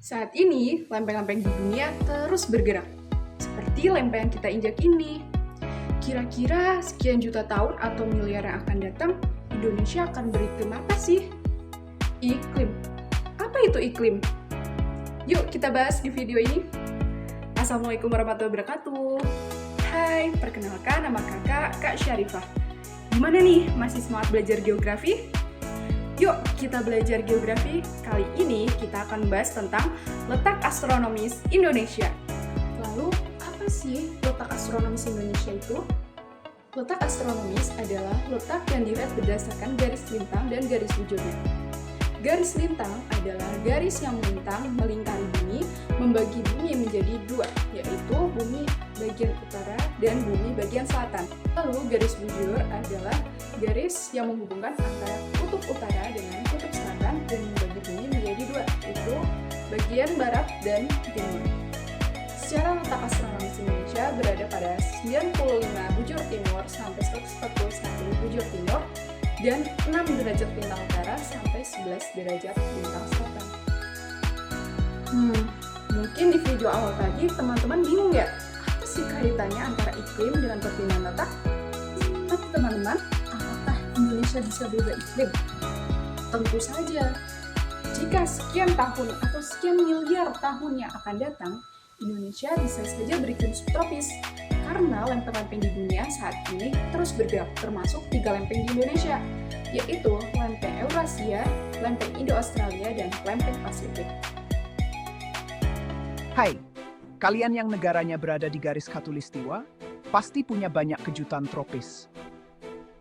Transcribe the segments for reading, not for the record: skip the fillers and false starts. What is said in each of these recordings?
Saat ini, lempeng-lempeng di dunia terus bergerak, seperti lempeng yang kita injak ini. Kira-kira sekian juta tahun atau miliar yang akan datang, Indonesia akan beriklim apa sih? Iklim. Apa itu iklim? Yuk kita bahas di video ini. Assalamualaikum warahmatullahi wabarakatuh. Hai, perkenalkan nama kakak, Kak Syarifah. Gimana nih, masih semangat belajar geografi? Yuk kita belajar geografi. Kali ini kita akan bahas tentang letak astronomis Indonesia. Lalu, apa sih letak astronomis Indonesia itu? Letak astronomis adalah letak yang dilihat berdasarkan garis lintang dan garis bujurnya. Garis lintang adalah garis yang melintang melingkari bumi, membagi bumi menjadi dua, yaitu bumi bagian utara dan bumi bagian selatan. Lalu garis bujur adalah garis yang menghubungkan antara kutub utara dengan kutub selatan dan membagi bumi menjadi dua, yaitu bagian barat dan timur. Secara letak astronomis Indonesia berada pada 95 bujur timur sampai 141 bujur timur dan 6 derajat lintang utara sampai 11 derajat lintang selatan. Mungkin di video awal tadi teman-teman bingung ya, apa sih kaitannya antara iklim dengan perpindahan letak? Tapi teman-teman, apakah Indonesia bisa berubah iklim? Tentu saja. Jika sekian tahun atau sekian miliar tahun yang akan datang, Indonesia bisa saja beriklim subtropis karena lempeng-lempeng di dunia saat ini terus bergerak, termasuk 3 lempeng di Indonesia, yaitu lempeng Eurasia, lempeng Indo-Australia, dan lempeng Pasifik. Hai, kalian yang negaranya berada di garis khatulistiwa, pasti punya banyak kejutan tropis.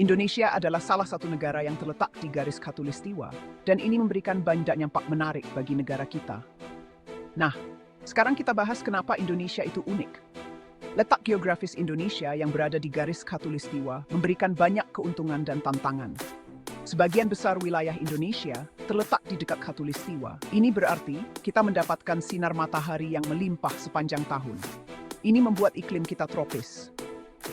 Indonesia adalah salah satu negara yang terletak di garis khatulistiwa, dan ini memberikan banyak dampak menarik bagi negara kita. Nah, sekarang kita bahas kenapa Indonesia itu unik. Letak geografis Indonesia yang berada di garis khatulistiwa memberikan banyak keuntungan dan tantangan. Sebagian besar wilayah Indonesia terletak di dekat khatulistiwa. Ini berarti kita mendapatkan sinar matahari yang melimpah sepanjang tahun. Ini membuat iklim kita tropis.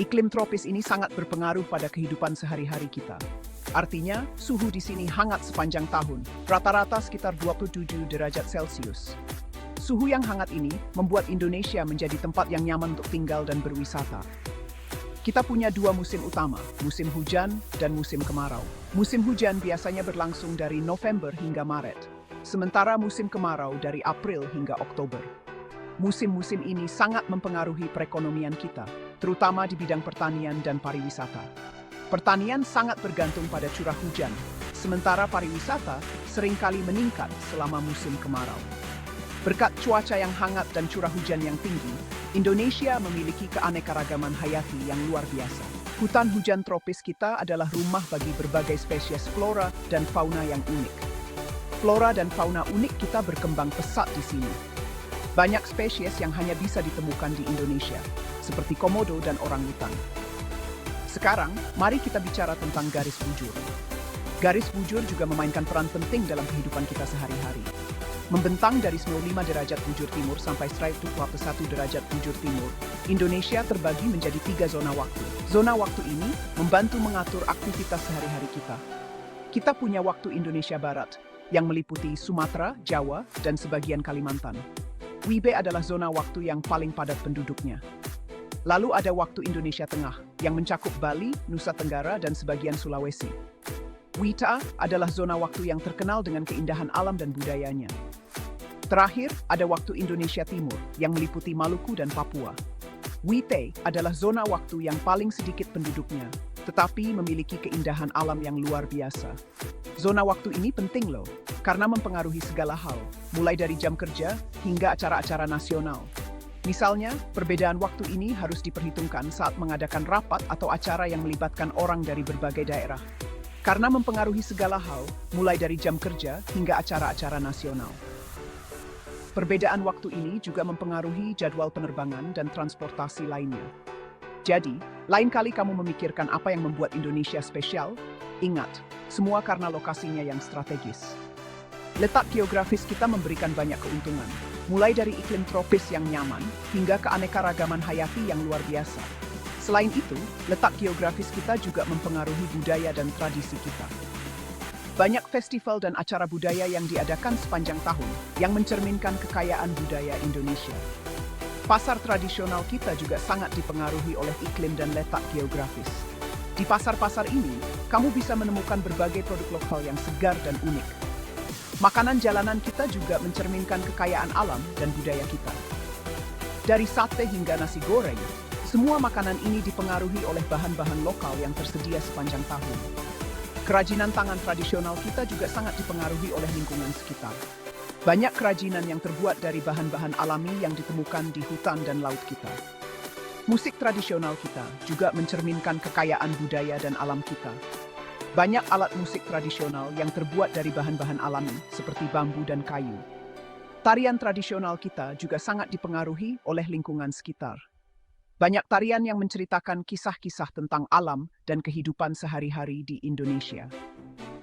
Iklim tropis ini sangat berpengaruh pada kehidupan sehari-hari kita. Artinya, suhu di sini hangat sepanjang tahun, rata-rata sekitar 27 derajat Celcius. Suhu yang hangat ini membuat Indonesia menjadi tempat yang nyaman untuk tinggal dan berwisata. Kita punya 2 musim utama, musim hujan dan musim kemarau. Musim hujan biasanya berlangsung dari November hingga Maret, sementara musim kemarau dari April hingga Oktober. Musim-musim ini sangat mempengaruhi perekonomian kita, terutama di bidang pertanian dan pariwisata. Pertanian sangat bergantung pada curah hujan, sementara pariwisata seringkali meningkat selama musim kemarau. Berkat cuaca yang hangat dan curah hujan yang tinggi, Indonesia memiliki keanekaragaman hayati yang luar biasa. Hutan hujan tropis kita adalah rumah bagi berbagai spesies flora dan fauna yang unik. Flora dan fauna unik kita berkembang pesat di sini. Banyak spesies yang hanya bisa ditemukan di Indonesia, seperti komodo dan orangutan. Sekarang, mari kita bicara tentang garis bujur. Garis bujur juga memainkan peran penting dalam kehidupan kita sehari-hari. Membentang dari 95 derajat bujur timur sampai 141 derajat bujur timur, Indonesia terbagi menjadi 3 zona waktu. Zona waktu ini membantu mengatur aktivitas sehari-hari kita. Kita punya waktu Indonesia Barat, yang meliputi Sumatera, Jawa, dan sebagian Kalimantan. WIB adalah zona waktu yang paling padat penduduknya. Lalu ada waktu Indonesia Tengah, yang mencakup Bali, Nusa Tenggara, dan sebagian Sulawesi. WITA adalah zona waktu yang terkenal dengan keindahan alam dan budayanya. Terakhir, ada waktu Indonesia Timur, yang meliputi Maluku dan Papua. WITE adalah zona waktu yang paling sedikit penduduknya, tetapi memiliki keindahan alam yang luar biasa. Zona waktu ini penting loh, karena mempengaruhi segala hal, mulai dari jam kerja hingga acara-acara nasional. Misalnya, perbedaan waktu ini harus diperhitungkan saat mengadakan rapat atau acara yang melibatkan orang dari berbagai daerah. Karena mempengaruhi segala hal, mulai dari jam kerja hingga acara-acara nasional. Perbedaan waktu ini juga mempengaruhi jadwal penerbangan dan transportasi lainnya. Jadi, lain kali kamu memikirkan apa yang membuat Indonesia spesial, ingat, semua karena lokasinya yang strategis. Letak geografis kita memberikan banyak keuntungan, mulai dari iklim tropis yang nyaman hingga keanekaragaman hayati yang luar biasa. Selain itu, letak geografis kita juga mempengaruhi budaya dan tradisi kita. Banyak festival dan acara budaya yang diadakan sepanjang tahun yang mencerminkan kekayaan budaya Indonesia. Pasar tradisional kita juga sangat dipengaruhi oleh iklim dan letak geografis. Di pasar-pasar ini, kamu bisa menemukan berbagai produk lokal yang segar dan unik. Makanan jalanan kita juga mencerminkan kekayaan alam dan budaya kita. Dari sate hingga nasi goreng, semua makanan ini dipengaruhi oleh bahan-bahan lokal yang tersedia sepanjang tahun. Kerajinan tangan tradisional kita juga sangat dipengaruhi oleh lingkungan sekitar. Banyak kerajinan yang terbuat dari bahan-bahan alami yang ditemukan di hutan dan laut kita. Musik tradisional kita juga mencerminkan kekayaan budaya dan alam kita. Banyak alat musik tradisional yang terbuat dari bahan-bahan alami seperti bambu dan kayu. Tarian tradisional kita juga sangat dipengaruhi oleh lingkungan sekitar. Banyak tarian yang menceritakan kisah-kisah tentang alam dan kehidupan sehari-hari di Indonesia.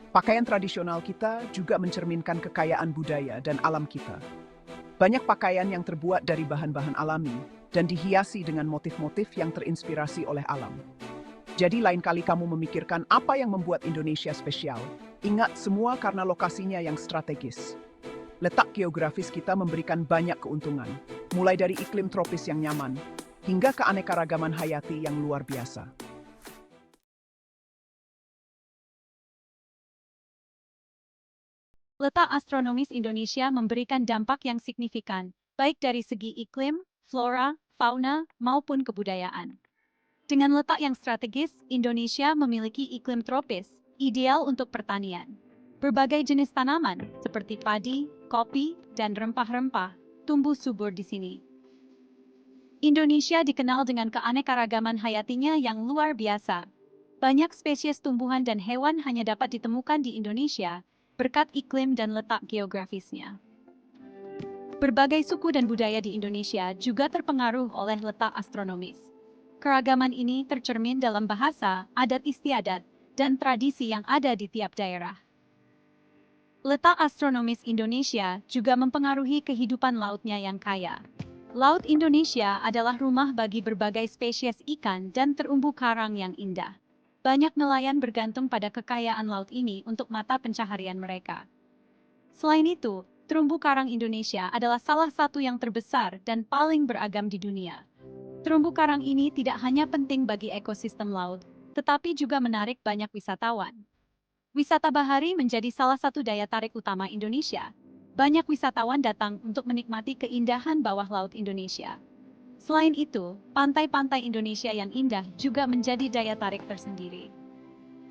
Pakaian tradisional kita juga mencerminkan kekayaan budaya dan alam kita. Banyak pakaian yang terbuat dari bahan-bahan alami dan dihiasi dengan motif-motif yang terinspirasi oleh alam. Jadi lain kali kamu memikirkan apa yang membuat Indonesia spesial, ingat semua karena lokasinya yang strategis. Letak geografis kita memberikan banyak keuntungan, mulai dari iklim tropis yang nyaman, hingga keanekaragaman hayati yang luar biasa. Letak astronomis Indonesia memberikan dampak yang signifikan, baik dari segi iklim, flora, fauna, maupun kebudayaan. Dengan letak yang strategis, Indonesia memiliki iklim tropis, ideal untuk pertanian. Berbagai jenis tanaman, seperti padi, kopi, dan rempah-rempah, tumbuh subur di sini. Indonesia dikenal dengan keanekaragaman hayatinya yang luar biasa. Banyak spesies tumbuhan dan hewan hanya dapat ditemukan di Indonesia, berkat iklim dan letak geografisnya. Berbagai suku dan budaya di Indonesia juga terpengaruh oleh letak astronomis. Keragaman ini tercermin dalam bahasa, adat istiadat, dan tradisi yang ada di tiap daerah. Letak astronomis Indonesia juga mempengaruhi kehidupan lautnya yang kaya. Laut Indonesia adalah rumah bagi berbagai spesies ikan dan terumbu karang yang indah. Banyak nelayan bergantung pada kekayaan laut ini untuk mata pencaharian mereka. Selain itu, terumbu karang Indonesia adalah salah satu yang terbesar dan paling beragam di dunia. Terumbu karang ini tidak hanya penting bagi ekosistem laut, tetapi juga menarik banyak wisatawan. Wisata bahari menjadi salah satu daya tarik utama Indonesia. Banyak wisatawan datang untuk menikmati keindahan bawah laut Indonesia. Selain itu, pantai-pantai Indonesia yang indah juga menjadi daya tarik tersendiri.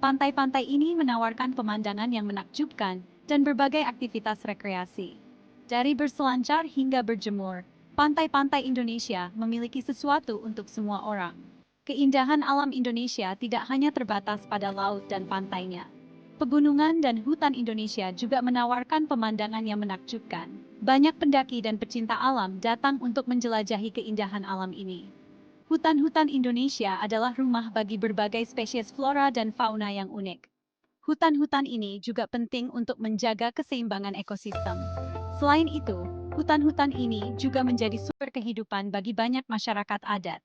Pantai-pantai ini menawarkan pemandangan yang menakjubkan dan berbagai aktivitas rekreasi. Dari berselancar hingga berjemur, pantai-pantai Indonesia memiliki sesuatu untuk semua orang. Keindahan alam Indonesia tidak hanya terbatas pada laut dan pantainya. Pegunungan dan hutan Indonesia juga menawarkan pemandangan yang menakjubkan. Banyak pendaki dan pecinta alam datang untuk menjelajahi keindahan alam ini. Hutan-hutan Indonesia adalah rumah bagi berbagai spesies flora dan fauna yang unik. Hutan-hutan ini juga penting untuk menjaga keseimbangan ekosistem. Selain itu, hutan-hutan ini juga menjadi sumber kehidupan bagi banyak masyarakat adat.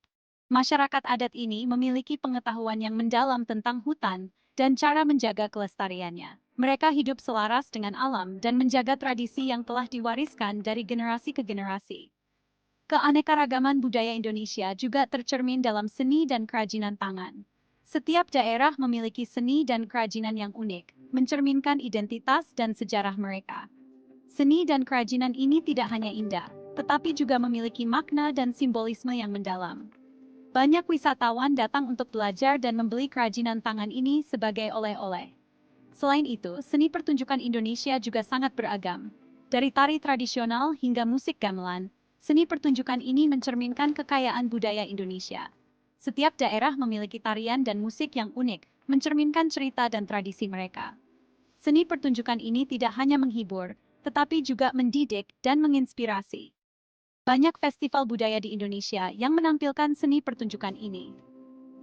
Masyarakat adat ini memiliki pengetahuan yang mendalam tentang hutan dan cara menjaga kelestariannya. Mereka hidup selaras dengan alam dan menjaga tradisi yang telah diwariskan dari generasi ke generasi. Keanekaragaman budaya Indonesia juga tercermin dalam seni dan kerajinan tangan. Setiap daerah memiliki seni dan kerajinan yang unik, mencerminkan identitas dan sejarah mereka. Seni dan kerajinan ini tidak hanya indah, tetapi juga memiliki makna dan simbolisme yang mendalam. Banyak wisatawan datang untuk belajar dan membeli kerajinan tangan ini sebagai oleh-oleh. Selain itu, seni pertunjukan Indonesia juga sangat beragam. Dari tari tradisional hingga musik gamelan, seni pertunjukan ini mencerminkan kekayaan budaya Indonesia. Setiap daerah memiliki tarian dan musik yang unik, mencerminkan cerita dan tradisi mereka. Seni pertunjukan ini tidak hanya menghibur, tetapi juga mendidik dan menginspirasi. Banyak festival budaya di Indonesia yang menampilkan seni pertunjukan ini.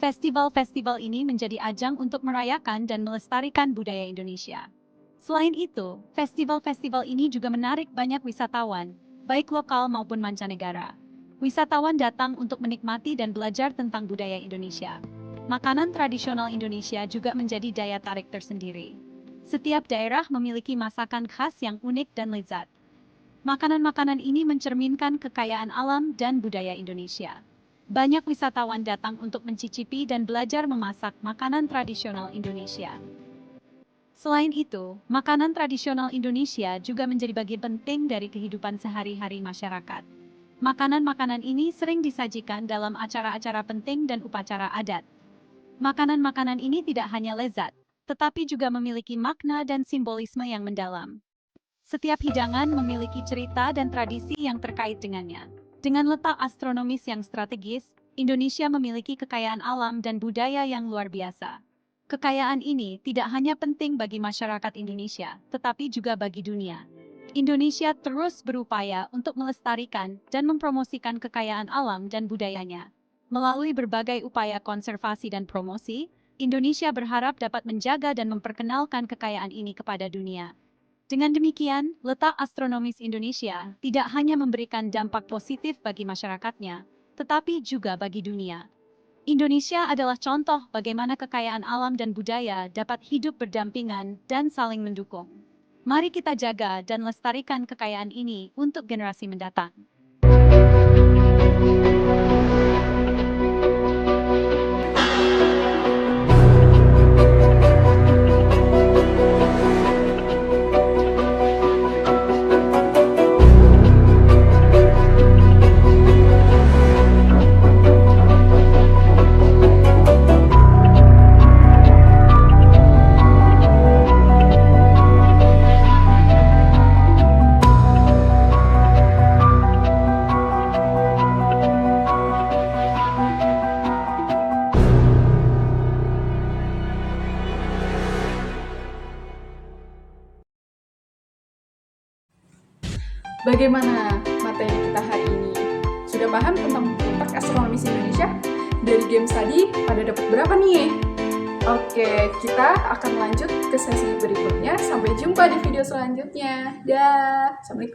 Festival-festival ini menjadi ajang untuk merayakan dan melestarikan budaya Indonesia. Selain itu, festival-festival ini juga menarik banyak wisatawan, baik lokal maupun mancanegara. Wisatawan datang untuk menikmati dan belajar tentang budaya Indonesia. Makanan tradisional Indonesia juga menjadi daya tarik tersendiri. Setiap daerah memiliki masakan khas yang unik dan lezat. Makanan-makanan ini mencerminkan kekayaan alam dan budaya Indonesia. Banyak wisatawan datang untuk mencicipi dan belajar memasak makanan tradisional Indonesia. Selain itu, makanan tradisional Indonesia juga menjadi bagian penting dari kehidupan sehari-hari masyarakat. Makanan-makanan ini sering disajikan dalam acara-acara penting dan upacara adat. Makanan-makanan ini tidak hanya lezat, tetapi juga memiliki makna dan simbolisme yang mendalam. Setiap hidangan memiliki cerita dan tradisi yang terkait dengannya. Dengan letak astronomis yang strategis, Indonesia memiliki kekayaan alam dan budaya yang luar biasa. Kekayaan ini tidak hanya penting bagi masyarakat Indonesia, tetapi juga bagi dunia. Indonesia terus berupaya untuk melestarikan dan mempromosikan kekayaan alam dan budayanya. Melalui berbagai upaya konservasi dan promosi, Indonesia berharap dapat menjaga dan memperkenalkan kekayaan ini kepada dunia. Dengan demikian, letak astronomis Indonesia tidak hanya memberikan dampak positif bagi masyarakatnya, tetapi juga bagi dunia. Indonesia adalah contoh bagaimana kekayaan alam dan budaya dapat hidup berdampingan dan saling mendukung. Mari kita jaga dan lestarikan kekayaan ini untuk generasi mendatang. Bagaimana materi kita hari ini? Sudah paham tentang letak astronomis Indonesia? Dari game tadi, pada dapat berapa nih? Oke, kita akan lanjut ke sesi berikutnya. Sampai jumpa di video selanjutnya. Dah, Assalamualaikum.